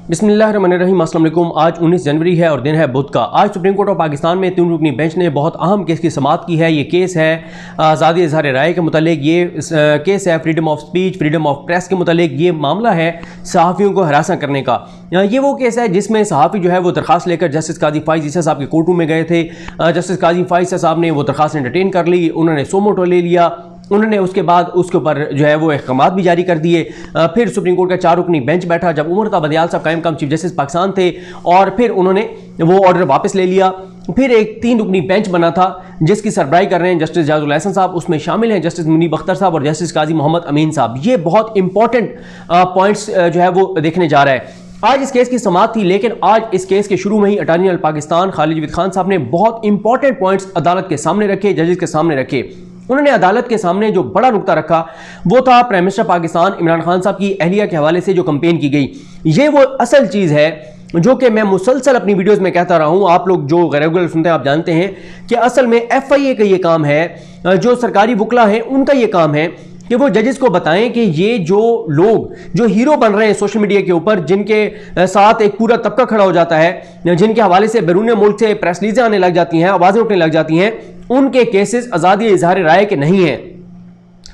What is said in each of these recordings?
बिस्मिल्लाहिर्रहमानिर्रहीम, अस्सलाम वालेकुम। आज 19 जनवरी है और दिन है बुध का। आज सुप्रीम कोर्ट ऑफ पाकिस्तान में 3 रुकनी बेंच ने बहुत अहम केस की समाअत की है। ये केस है आज़ादी इज़हार राय के मुतालिक, ये केस है freedom of speech, freedom of press के मुतालिक। ये मामला है सहाफ़ियों को हरासा करने का। ये वो केस है जिसमें सहाफ़ी जो है वो दरख्वास्त लेकर जस्टिस काजी फ़ाइज़ ईसा साहब के कोर्ट रूम में गए थे। जस्टिस काजी फ़ाइज़ ईसा साहब ने वो दरख्वास्त एंटरटेन कर ली, उन्होंने सो मोटो ले लिया। उन्होंने उसके बाद उसके ऊपर जो है वो अहकामात भी जारी कर दिए। फिर सुप्रीम कोर्ट का 4 रुकनी बेंच बैठा जब उमर बदियाल साहब कायम काम चीफ जस्टिस पाकिस्तान थे, और फिर उन्होंने वो ऑर्डर वापस ले लिया। फिर एक 3 रुकनी बेंच बना था जिसकी सरबराही कर रहे हैं जस्टिस जाजुल एहसन साहब, उसमें शामिल हैं जस्टिस मुनीब अख्तर साहब और जस्टिस काजी मोहम्मद अमीन साहब। ये बहुत इंपॉर्टेंट पॉइंट्स जो है वो देखने जा रहा है। आज इस केस की समाअत थी, लेकिन आज इस केस के शुरू में ही अटॉर्नी जनरल पाकिस्तान खालिद जवीद खान साहब ने बहुत इंपॉर्टेंट पॉइंट्स अदालत के सामने रखे, जजेस के सामने रखे। उन्होंने अदालत के सामने जो बड़ा नुकता रखा वो था प्राइम मिनिस्टर पाकिस्तान इमरान खान साहब की अहलिया के हवाले से जो कंपेन की गई। ये वो असल चीज़ है जो कि मैं मुसलसल अपनी वीडियोस में कहता रहा हूँ। आप लोग जो रेगुलर सुनते हैं आप जानते हैं कि असल में FIA का ये काम है, जो सरकारी वकला हैं उनका ये काम है कि वो जजेस को बताएं कि ये जो लोग जो हीरो बन रहे हैं सोशल मीडिया के ऊपर, जिनके साथ एक पूरा तबका खड़ा हो जाता है, जिनके हवाले से बैरून मुल्क से प्रेस रिलीजें आने लग जाती हैं, आवाज़ें उठने लग जाती हैं, उनके केसेस आज़ादी इज़हार राय के नहीं हैं।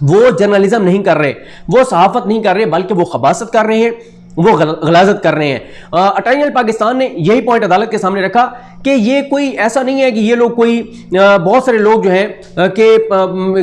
वो जर्नलिज्म नहीं कर रहे, वो सहाफत नहीं कर रहे, बल्कि वो खबासत कर रहे हैं, वो गलाजत कर रहे हैं। अटॉर्नी जनरल पाकिस्तान ने यही पॉइंट अदालत के सामने रखा कि ये कोई ऐसा नहीं है कि ये लोग कोई बहुत सारे लोग जो हैं कि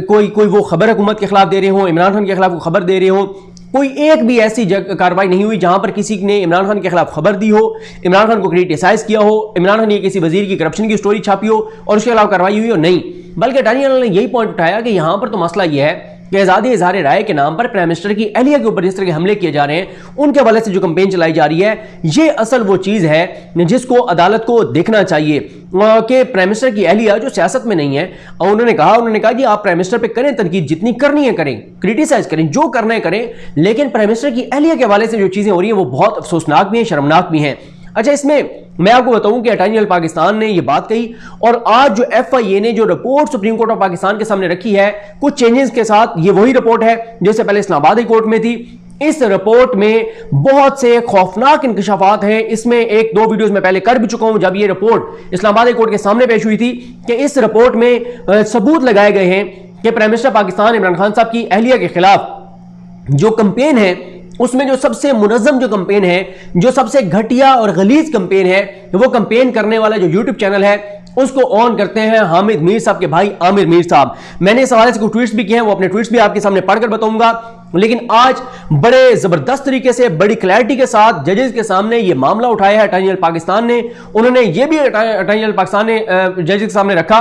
कोई वो खबर हुकूमत के खिलाफ दे रहे हों, इमरान खान के खिलाफ खबर दे रहे हों। कोई एक भी ऐसी कार्रवाई नहीं हुई जहां पर किसी ने इमरान खान के खिलाफ खबर दी हो, इमरान खान को क्रिटिसाइज किया हो, इमरान खान ने किसी वजीर की करप्शन की स्टोरी छापी हो और उसके खिलाफ कार्रवाई हुई हो, नहीं। बल्कि अटॉर्नी जनरल ने यही पॉइंट उठाया कि यहां पर तो मसला यह है कि आज़ादी इज़हार राय के नाम पर प्राइम मिनिस्टर की अहलिया के ऊपर जिस तरह के हमले किए जा रहे हैं, उनके हवाले से जो कंपेन चलाई जा रही है, ये असल वो चीज़ है जिसको अदालत को देखना चाहिए कि प्राइम मिनिस्टर की अहलिया जो सियासत में नहीं है। और उन्होंने कहा कि आप प्राइम मिनिस्टर पे करें तनकीद, जितनी करनी है करें, क्रिटिसाइज करें, जो करना है करें, लेकिन प्राइम मिनिस्टर की अहलिया के हवाले से जो चीज़ें हो रही हैं वो बहुत अफसोसनाक भी हैं, शर्मनाक भी हैं। अच्छा, इसमें मैं आपको बताऊं कि अटॉर्नी जनरल पाकिस्तान ने यह बात कही और आज जो FIA ने जो report supreme court of Pakistan के सामने रखी है कुछ चेंजेस के साथ, ये वही रिपोर्ट है जैसे पहले इस्लामाबाद हाई कोर्ट में थी। इस रिपोर्ट में बहुत से खौफनाक इंकशाफात हैं। इसमें 1-2 वीडियोस में पहले कर भी चुका हूं जब ये रिपोर्ट इस्लामाबाद हाई कोर्ट के सामने पेश हुई थी कि इस रिपोर्ट में सबूत लगाए गए हैं कि प्राइम मिनिस्टर पाकिस्तान इमरान खान साहब की अहलिया के खिलाफ जो कंपेन है उसमें जो सबसे मुनज़्ज़म जो कंपेन है, जो सबसे घटिया और गलीज कंपेन है, वो कंपेन करने वाला जो यूट्यूब चैनल है उसको ऑन करते हैं हामिद मीर साहब के भाई आमिर मीर साहब। मैंने इस हवाले से कुछ ट्वीट्स भी किए हैं, वो अपने ट्वीट्स भी आपके सामने पढ़कर बताऊंगा। लेकिन आज बड़े जबरदस्त तरीके से बड़ी क्लैरिटी के साथ जजेस के सामने ये मामला उठाया है अटॉर्नी जनरल पाकिस्तान ने। उन्होंने ये भी अटॉर्नी जनरल पाकिस्तान ने जजेस के सामने रखा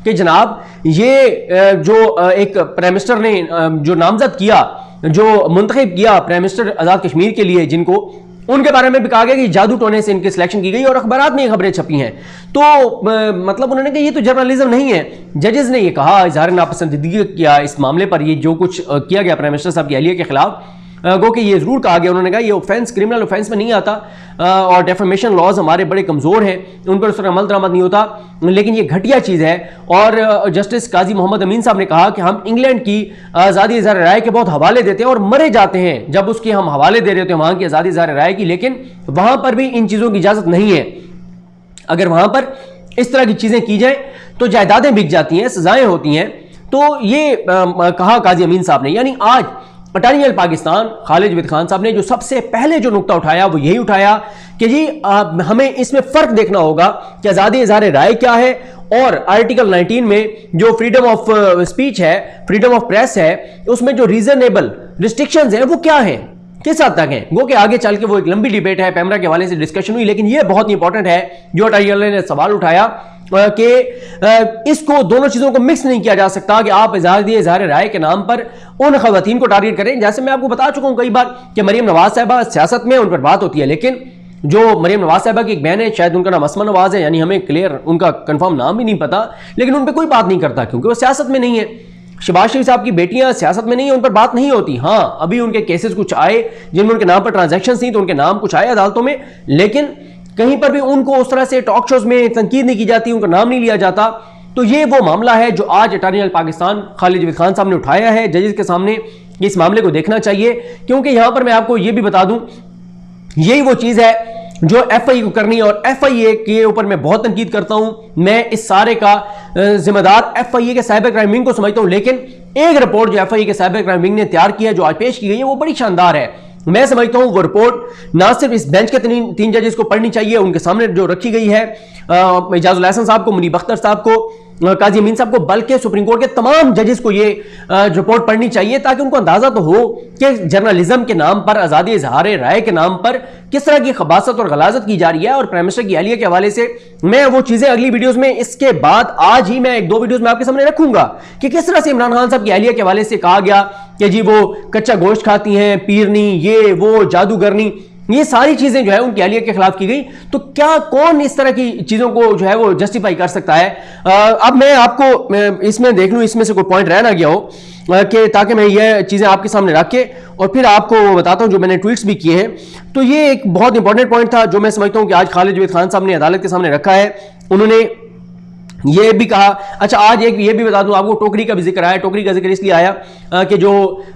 कि जनाब ये जो एक प्राइम मिनिस्टर ने जो नामजद किया, जो मुंतखब किया प्राइम मिनिस्टर आज़ाद कश्मीर के लिए, जिनको उनके बारे में भी कहा गया कि जादू टोने से इनकी सिलेक्शन की गई और अखबारात में ये खबरें छपी हैं। तो मतलब उन्होंने कहा ये तो जर्नलिज्म नहीं है। जजेस ने ये कहा, इज़हार नापसंदीदगी किया इस मामले पर, ये जो कुछ किया गया प्राइम मिनिस्टर साहब की अहलिया के खिलाफ, गो कि ये जरूर कहा गया, उन्होंने कहा ये ऑफेंस क्रिमिनल ऑफेंस में नहीं आता और डेफेमेशन लॉज हमारे बड़े कमज़ोर हैं, उन पर उस तरह अमल दरामद नहीं होता, लेकिन ये घटिया चीज़ है। और जस्टिस काजी मोहम्मद अमीन साहब ने कहा कि हम इंग्लैंड की आज़ादी इज़हार राय के बहुत हवाले देते हैं और मरे जाते हैं जब उसके हम हवाले दे रहे होते हैं वहाँ की आज़ादी इज़हार राय की, लेकिन वहाँ पर भी इन चीज़ों की इजाज़त नहीं है। अगर वहाँ पर इस तरह की चीज़ें की जाए तो जायदादें बिक जाती हैं, सजाएँ होती हैं। तो ये कहा काजी अमीन साहब ने। यानी आज अटॉर्नी जनरल पाकिस्तान खालिद जवीद खान साहब ने जो सबसे पहले जो नुकता उठाया वो यही उठाया कि जी हमें इसमें फर्क देखना होगा कि आज़ादी इज़हार राय क्या है और आर्टिकल 19 में जो फ्रीडम ऑफ स्पीच है, फ्रीडम ऑफ प्रेस है, उसमें जो रीजनेबल रिस्ट्रिक्शंस हैं वो क्या हैं, किस हद तक हैं। वो कि आगे चल के वो एक लंबी डिबेट है, पैमरा के हवाले से डिस्कशन हुई, लेकिन ये बहुत इंपॉर्टेंट है जो अटॉर्नी जनरल ने सवाल उठाया कि इसको दोनों चीज़ों को मिक्स नहीं किया जा सकता कि आप आज़ादी इज़हार राय के नाम पर उन खवातीन को टारगेट करें। जैसे मैं आपको बता चुका हूं कई बार कि मरीम नवाज साहिबा सियासत में उन पर बात होती है, लेकिन जो मरीम नवाज साहिबा की एक बहन है, शायद उनका नाम असमा नवाज है, यानी हमें क्लियर उनका कंफर्म नाम भी नहीं पता, लेकिन उन पर कोई बात नहीं करता क्योंकि वो सियासत में नहीं है। शहबाज शरीफ साहब की बेटियां सियासत में नहीं है, उन पर बात नहीं होती। हाँ, अभी उनके केसेस कुछ आए जिनमें उनके नाम पर ट्रांजैक्शन थी तो उनके नाम कुछ आए अदालतों में, लेकिन कहीं पर भी उनको उस तरह से टॉक शोज में तनकीद नहीं की जाती, उनका नाम नहीं लिया जाता। तो ये वो मामला है जो आज अटॉर्नी जनरल पाकिस्तान खालिद जवीद खान साहब ने उठाया है जजेस के सामने। इस मामले को देखना चाहिए क्योंकि यहां पर मैं आपको ये भी बता दूं यही वो चीज़ है जो एफआईए को करनी है, और एफआईए के ऊपर मैं बहुत तनकीद करता हूं। मैं इस सारे का जिम्मेदार एफआईए के साइबर क्राइम विंग को समझता हूं, लेकिन एक रिपोर्ट जो एफआईए के साइबर क्राइम विंग ने तैयार की है, जो आज पेश की गई है, वो बड़ी शानदार है। मैं समझता हूं वो रिपोर्ट ना सिर्फ इस बेंच के तीन जजेस को पढ़नी चाहिए, उनके सामने जो रखी गई है इजाजुल हसन साहब को, मुनीब अख्तर साहब को, काजी अमीन साहब को, बल्कि सुप्रीम कोर्ट के तमाम जजेस को ये रिपोर्ट पढ़नी चाहिए, ताकि उनको अंदाजा तो हो कि जर्नलिज्म के नाम पर, आज़ादी इज़हार राय के नाम पर किस तरह की खबासत और गलाजत की जा रही है। और प्राइम मिनिस्टर की अहलिया के हवाले से मैं वो चीज़ें अगली वीडियोज़ में, इसके बाद आज ही मैं 1-2 वीडियोज़ में आपके सामने रखूंगा कि किस तरह से इमरान खान साहब की अहलिया के हवाले से कहा गया कि जी वो कच्चा गोश्त खाती हैं, पीरनी, ये वो जादूगरनी, ये सारी चीजें जो है उनकी अहलिया के खिलाफ की गई। तो क्या कौन इस तरह की चीजों को जो है वो जस्टिफाई कर सकता है? अब मैं आपको इसमें देख लूं, इसमें से कोई पॉइंट रह ना गया हो, कि ताकि मैं ये चीजें आपके सामने रख के और फिर आपको बताता हूं जो मैंने ट्वीट्स भी किए हैं। तो ये एक बहुत इंपॉर्टेंट पॉइंट था जो मैं समझता हूं कि आज खालिद जवेद खान साहब ने अदालत के सामने रखा है। उन्होंने ये भी कहा, अच्छा आज एक ये भी बता दूं आपको, टोकरी का भी जिक्र आया। टोकरी का जिक्र इसलिए आया कि जो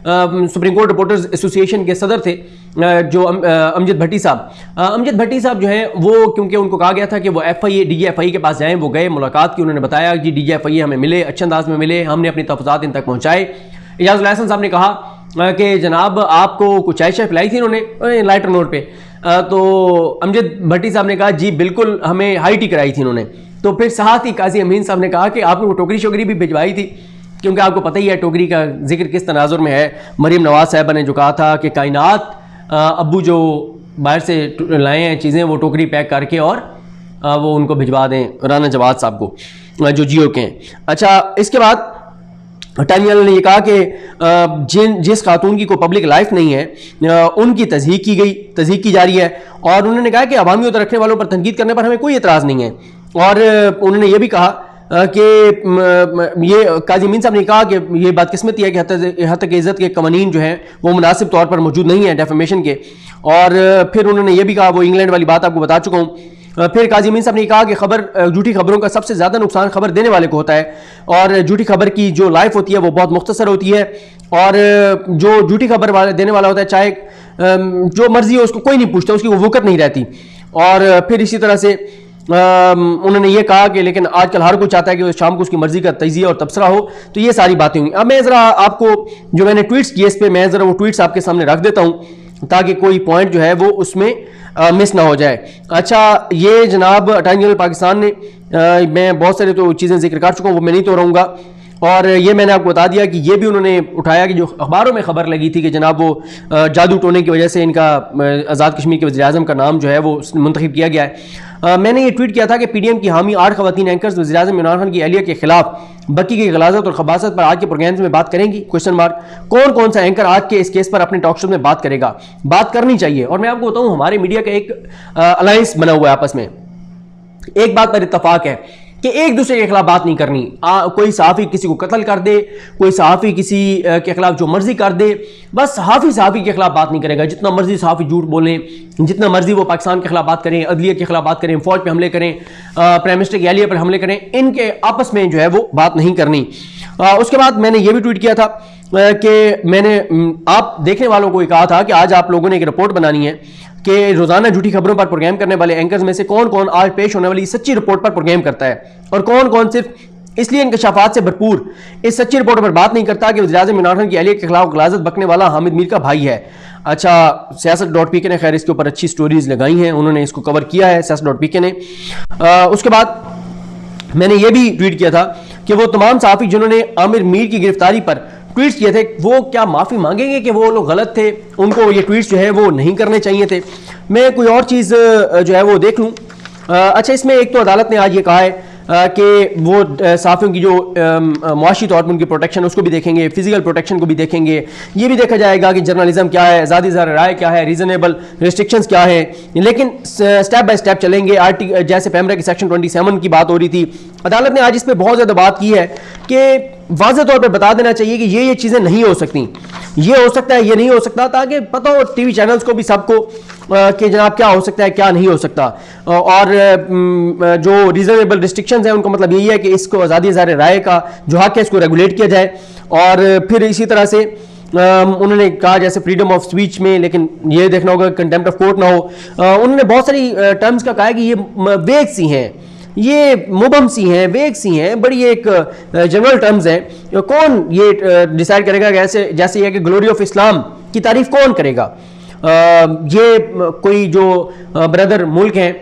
सुप्रीम कोर्ट रिपोर्टर्स एसोसिएशन के सदर थे, जो अमजद भट्टी साहब जो हैं वो, क्योंकि उनको कहा गया था कि वो एफआईए डीजीएफआई के पास जाएं, वो गए, मुलाकात की, उन्होंने बताया जी डीजीएफआई हमें मिले, अच्छे अंदाज में मिले, हमने अपनी तहफ़्फ़ुज़ात इन तक पहुँचाए। इजाज़ुल हसन साहब ने कहा कि जनाब आपको कुछ चाय पिलाई थी उन्होंने लाइटर नोट पे, तो अमजद भट्टी साहब ने कहा जी बिल्कुल हमें हाई टी कराई थी उन्होंने। तो फिर साथ ही काजी अमीन साहब ने कहा कि आपने वो टोकरी शोकरी भी भिजवाई थी, क्योंकि आपको पता ही है टोकरी का जिक्र किस तनाजुर में है। मरीम नवाज साहबा ने जो कहा था कि कायनात अब्बू जो बाहर से लाए हैं चीज़ें, वो टोकरी पैक करके और वो उनको भिजवा दें राना जवाद साहब को, जो जियो के हैं। अच्छा, इसके बाद अटॉर्नी जनरल ने यह कहा कि जिस खातून की कोई पब्लिक लाइफ नहीं है उनकी तज़हीक की जा रही है, और उन्होंने कहा कि अवामी उतर रखने वालों पर तनकीद करने पर हमें कोई एतराज़ नहीं है। और उन्होंने ये भी कहा कि ये काजी अमीन साहब ने कहा कि ये बात किस्मती है कि हद तक इज़्ज़त के कवानीन जो हैं वो मुनासिब तौर पर मौजूद नहीं है डेफेमेशन के। और फिर उन्होंने ये भी कहा, वो इंग्लैंड वाली बात आपको बता चुका हूँ। फिर काजी अमीन साहब ने कहा कि झूठी खबरों का सबसे ज़्यादा नुकसान खबर देने वाले को होता है, और झूठी खबर की जो लाइफ होती है वो बहुत मुख्तसर होती है, और जो झूठी खबर देने वाला होता है चाहे जो मर्जी हो उसको कोई नहीं पूछता, उसकी वो वक़्त नहीं रहती। और फिर इसी तरह से उन्होंने ये कहा कि लेकिन आजकल हर कोई चाहता है कि शाम को उसकी मर्जी का तजिया और तबसरा हो। तो ये सारी बातें हुई। अब मैं ज़रा आपको जो मैंने ट्वीट्स किए इस पर मैं ज़रा वो ट्वीट्स आपके सामने रख देता हूँ ताकि कोई पॉइंट जो है वो उसमें मिस ना हो जाए। अच्छा, ये जनाब अटॉर्नी जनरल पाकिस्तान ने मैं बहुत सारे तो चीज़ें जिक्र कर चुका हूँ, वो मैं नहीं तो रहूँगा। और ये मैंने आपको बता दिया कि ये भी उन्होंने उठाया कि जो अखबारों में खबर लगी थी कि जनाब वो जादू टोने की वजह से इनका आज़ाद कश्मीर के वज़ीर-ए-आज़म का नाम जो है वो मुंतखब किया गया है। मैंने ये ट्वीट किया था कि पीडीएम की हामी 8 खवातीन एंकर्स वज़ीर-ए-आज़म इमरान खान की अहलिया के खिलाफ बकी की गलाजत और खबासत पर आज के प्रोग्राम में बात करेंगी? कौन कौन सा एंकर आज के इस केस पर अपने टॉक शो में बात करेगा? बात करनी चाहिए। और मैं आपको बताऊँ हमारे मीडिया का एक अलायंस बना हुआ है, आपस में एक बात पर इत्तफाक है कि एक दूसरे के खिलाफ बात नहीं करनी। कोई सहाफ़ी किसी को कत्ल कर दे, कोई सहाफ़ी किसी के खिलाफ जो मर्जी कर दे, बस सहाफ़ी के खिलाफ बात नहीं करेगा। जितना मर्जी सहाफ़ी झूठ बोलें, जितना मर्जी वो पाकिस्तान के खिलाफ बात करें, अदलिया के खिलाफ बात करें, फौज पे हमले करें, प्राइम मिनिस्टर की अहलिया पर हमले करें, इनके आपस में जो है वो बात नहीं करनी। उसके बाद मैंने ये भी ट्वीट किया था कि मैंने आप देखने वालों को कहा था कि आज आप लोगों ने एक रिपोर्ट बनानी है कि रोजाना झूठी खबरों पर प्रोग्राम करने वाले एंकर्स में से कौन कौन आज पेश होने वाली सच्ची रिपोर्ट पर प्रोग्राम करता है और कौन कौन सिर्फ इसलिए इंकशाफात से भरपूर इस सच्ची रिपोर्ट पर बात नहीं करता कि वज़ीर-ए-आज़म इमरान खान की अहलिया के खिलाफ गलाजत बकने वाला हामिद मीर का भाई है। अच्छा, siyaasat.pk ने खैर इसके ऊपर अच्छी स्टोरीज लगाई हैं, उन्होंने इसको कवर किया है siyaasat.pk ने। उसके बाद मैंने ये भी ट्वीट किया था कि वो तमाम सहाफ़ी जिन्होंने आमिर मीर की गिरफ्तारी पर ट्वीट्स किए थे वो क्या माफ़ी मांगेंगे कि वो लोग गलत थे, उनको ये ट्वीट्स जो है वो नहीं करने चाहिए थे। मैं कोई और चीज़ जो है वो देख लूँ। अच्छा, इसमें एक तो अदालत ने आज ये कहा है कि वो सहाफ़ियों की जो मुआशी तौर पर उनकी प्रोटेक्शन उसको भी देखेंगे, फिजिकल प्रोटेक्शन को भी देखेंगे। ये भी देखा जाएगा कि जर्नलिज्म क्या है, आज़ादी इज़हार राय क्या है, रीज़नेबल रिस्ट्रिक्शंस क्या है। लेकिन स्टेप बाय स्टेप चलेंगे। जैसे पैमरा की सेक्शन 27 की बात हो रही थी, अदालत ने आज इस पर बहुत ज़्यादा बात की है कि वाज़ेह तौर पर बता देना चाहिए कि ये चीज़ें नहीं हो सकती, ये हो सकता है, ये नहीं हो सकता, ताकि पता हो टीवी चैनल्स को भी सबको कि जनाब क्या हो सकता है क्या नहीं हो सकता। और जो रीजनेबल रिस्ट्रिक्शंस हैं उनको मतलब यही है कि इसको आज़ादी इज़हार राय का जो हक है इसको रेगुलेट किया जाए। और फिर इसी तरह से उन्होंने कहा जैसे फ्रीडम ऑफ स्पीच में, लेकिन ये देखना होगा कंटेम्प्ट ऑफ कोर्ट ना हो। उन्होंने बहुत सारी टर्म्स का कहा है कि ये वेग सी हैं, ये मुबम सी हैं, वेग सी हैं, बड़ी एक जनरल टर्म्स हैं। कौन ये डिसाइड करेगा कि जैसे ये कि ग्लोरी ऑफ इस्लाम की तारीफ कौन करेगा? ये कोई जो ब्रदर मुल्क हैं,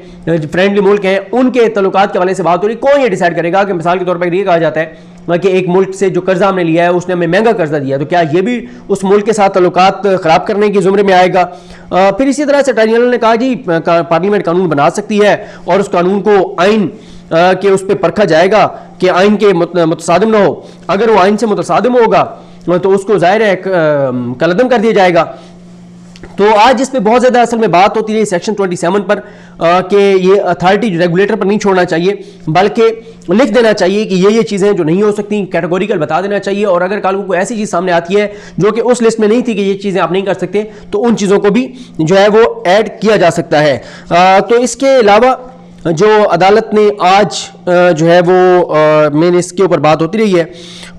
फ्रेंडली मुल्क हैं, उनके तल्लुकात के हवाले से बात हो रही, कौन ये डिसाइड करेगा कि मिसाल के तौर पर ये कहा जाता है कि एक मुल्क से जो कर्जा हमने लिया है उसने हमें महंगा कर्जा दिया, तो क्या ये भी उस मुल्क के साथ तल्लुकात खराब करने की जुमरे में आएगा? फिर इसी तरह से अटॉर्नी जनरल ने कहा जी पार्लियामेंट कानून बना सकती है और उस कानून को आइन के उस पर परखा जाएगा कि आइन के मुतसादिम ना हो। अगर वो आइन से मुतसादिम होगा तो उसको जाहिर है कलअदम कर दिया जाएगा। तो आज इस पे बहुत ज़्यादा असल में बात होती रही सेक्शन 27 पर कि ये अथॉरिटी रेगुलेटर पर नहीं छोड़ना चाहिए, बल्कि लिख देना चाहिए कि ये चीज़ें जो नहीं हो सकती कैटेगोरिकल बता देना चाहिए। और अगर कल को ऐसी चीज़ सामने आती है जो कि उस लिस्ट में नहीं थी कि ये चीज़ें आप नहीं कर सकते, तो उन चीज़ों को भी जो है वो ऐड किया जा सकता है। तो इसके अलावा जो अदालत ने आज जो है वो मैंने इसके ऊपर बात होती रही है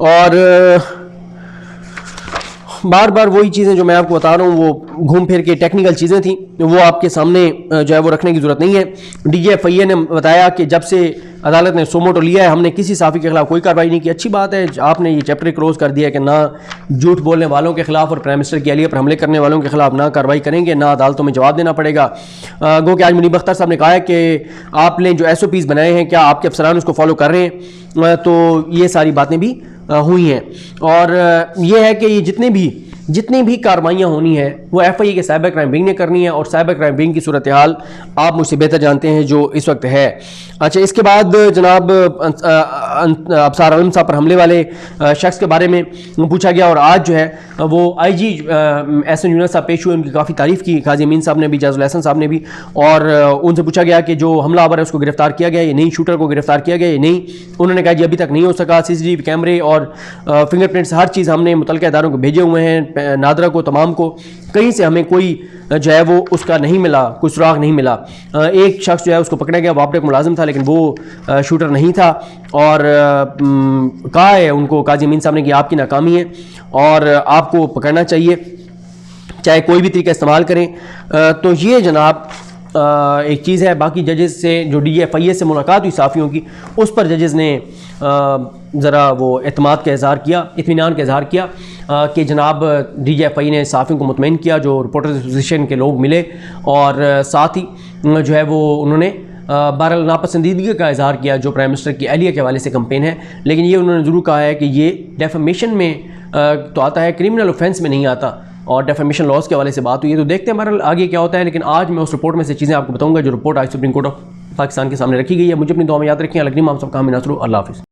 और बार बार वही चीज़ें जो मैं आपको बता रहा हूँ वो घूम फिर के टेक्निकल चीज़ें थी, वो आपके सामने जो है वो रखने की ज़रूरत नहीं है। DGFIA ने बताया कि जब से अदालत ने सोमोटो लिया है हमने किसी साफ़ी के खिलाफ कोई कार्रवाई नहीं की। अच्छी बात है, आपने ये चैप्टर क्लोज कर दिया कि ना झूठ बोलने वालों के खिलाफ और प्राइम मिनिस्टर की अहलिया पर हमले करने वालों के खिलाफ ना कार्रवाई करेंगे, ना अदालतों में जवाब देना पड़ेगा। गो कि आज मुनीब अख्तर साहब ने कहा है कि आपने जो SOPs बनाए हैं क्या आपके अफसरान उसको फॉलो कर रहे हैं? तो ये सारी बातें भी हुई हैं। और ये है कि ये जितनी भी कार्रवाइयाँ होनी है वो FIA के साइबर क्राइम विंग ने करनी है, और साइबर क्राइम विंग की सूरत हाल आप मुझसे बेहतर जानते हैं जो इस वक्त है। अच्छा, इसके बाद जनाब अबसार आलम साहब पर हमले वाले शख्स के बारे में पूछा गया और आज जो है वो IG एहसन यूनुस साहब पेश हुए, उनकी काफ़ी तारीफ़ की काजी अमीन साहब ने भी, जाजुल एहसन साहब ने भी, और उनसे पूछा गया कि जो हमलावर है उसको गिरफ्तार किया गया या नहीं, शूटर को गिरफ्तार किया गया या नहीं। उन्होंने कहा कि अभी तक नहीं हो सका, CCTV कैमरे और फिंगरप्रिंट्स हर चीज़ हमने मुतल्लिका इदारों को भेजे हुए हैं, नादरा को, तमाम को, कहीं से हमें कोई जो है वो उसका नहीं मिला, कोई सुराग नहीं मिला। एक शख्स जो है उसको पकड़ा गया, वो आपका एक मुलाजिम था लेकिन वो शूटर नहीं था, और कहा है उनको काजी अमीन साहब ने कि आपकी नाकामी है और आपको पकड़ना चाहिए चाहे कोई भी तरीका इस्तेमाल करें। तो ये जनाब एक चीज़ है। बाकी जजेस से जो DGFIA से मुलाकात हुई साफ़ियों की, उस पर जजेस ने ज़रा वो एतमाद का इज़हार किया, इत्मीनान का इज़हार किया कि जनाब DGFIA ने साफ़ियों को मुतमईन किया, जो रिपोर्टर्स एसोसिएशन के लोग मिले, और साथ ही जो है वो उन्होंने बहरहाल नापसंदीदगी का इज़हार किया जो प्राइम मिनिस्टर की अहलिया के हवाले से कंपेन है। लेकिन ये उन्होंने ज़रूर कहा है कि ये डेफेमेशन में तो आता है, क्रिमिनल ऑफेंस में नहीं आता, और डेफेमेशन लॉज के हवाले से बात हुई है। तो देखते हैं बहरहाल आगे क्या होता है। लेकिन आज मैं उस रिपोर्ट में से चीज़ें आपको बताऊंगा जो रिपोर्ट आज सुप्रीम कोर्ट ऑफ पाकिस्तान के सामने रखी गई है। मुझे अपनी दुआ में याद रखें। अलग हम सब काम में नसरू। अल्लाह हाफ़िज़।